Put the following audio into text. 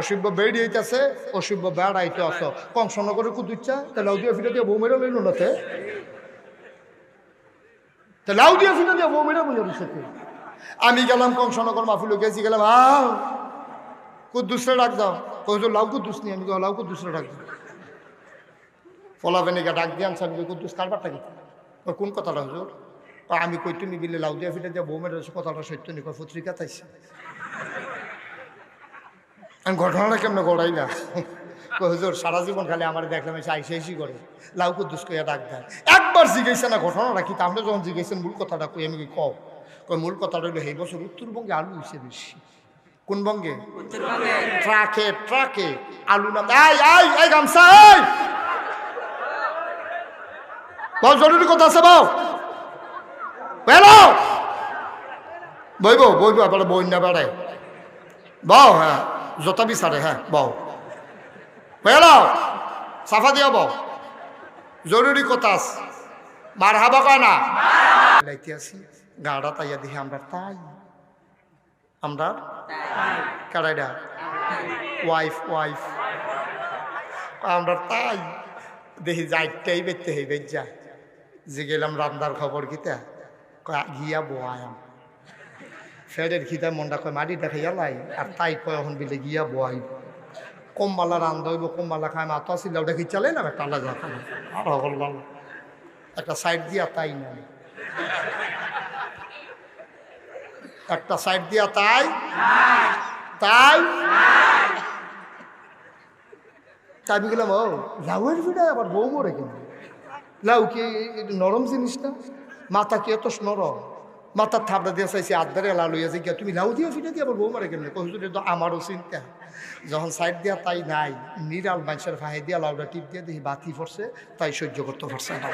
অসভ্য বেড়ি হইতেছে, অসভ্য বেড়াইতে অস কংসনগরে কুদুচ্ছা তা লাউ দিয়া ফিটা দিয়ে বউ মেরা লইল না তে লাউ দিয়া ফিটা দিয়ে বউ মেরা বুঝে দিচ্ছে। আমি গেলাম কংসনগর মাহফিল গেছি, গেলাম কুদ্দুসরে ডাক দাও, কইছো লাউ কুদ্দুস নি, আমি লাউ কুদ্দুসরে ডাক দাও। ফলাফেনিকা ডাক দিয়ে আনছে, আমি কুদ্দুস কারবারটা কি, কোন কথাটা হুজুর? আমি কই তুমি বিলে লাউ দিয়া ফিটা দিয়ে বউ মেরা কথাটা সত্য নি, পত্রিকা তাইছে। আমি ঘটনাটা কেমন গড়াই না, হুজুর সারা জীবন খালি আমার দেখলাম এসে আইসি করে লাউ কুদ্দুস কইয়া ডাক দেয়। একবার জিজ্ঞাসা না ঘটনাটা কি, তাহলে যখন জিজ্ঞাসেন মূল কথাটা কই, আমি কও কই মূল কথাটা হইলো এই বছর উত্তরবঙ্গে আলু হয়েছে বেশি। কোন বঙ্গে? ট্রাকে ট্রাকে আলু নাম। এই গামছা বল, জরুরি কথা আছে বল, বইব বইব আপনার বই না বেড়ায় বউ, হ্যাঁ জোতা বিচারে, হ্যাঁ বউ বেড়াও সাফা দিয়া বউ, জরুরি কথা আছে, মার হাবা কয় না লাইতে আসি গাড়া তাইয়া দেখি আমরা তাই, আমরা কারাইডা ওয়াইফ ওয়াইফ আমরা তাই দেখি যাইটাই বেচতে হই বেচ যায় যে গেলাম রান্নার খবর কিতা গিয়া বোয়াম ফেরের খিদা মনটা কয় মাটি দেখাইয়া লাই, আর তাই কয় এখন বিলে গিয়া বোয়াই কমবালা রান্ধা হইব, কমবালা খায় মাথা ছিল ওটা কি চালে না একটা আলাদা আর একটা সাইড দিয়া তাই না, একটা সাইড দিয়া তাই তাই আমি গেলাম ও লাউয়ের ভিড়ায় আবার বউ মরে কেন? লাউ কি নরম জিনিস না? মাথা কি এত নরম? মাথার থাপড়া দিয়ে চাইছি আধদারে লাউ লইয়াছে গিয়া তুমি লাউ দিয়া ফিটা দিয়ে আবার বউ মারে কেন? হুজুর তো আমারও চিন্তা, যখন সাইড দিয়া তাই নাই নিরাল মানুষের ফাঁহে দিয়া লাউটা টিপ দিয়ে দেখি বাতি পড়ছে, তাই সহ্য করতে পারছে না।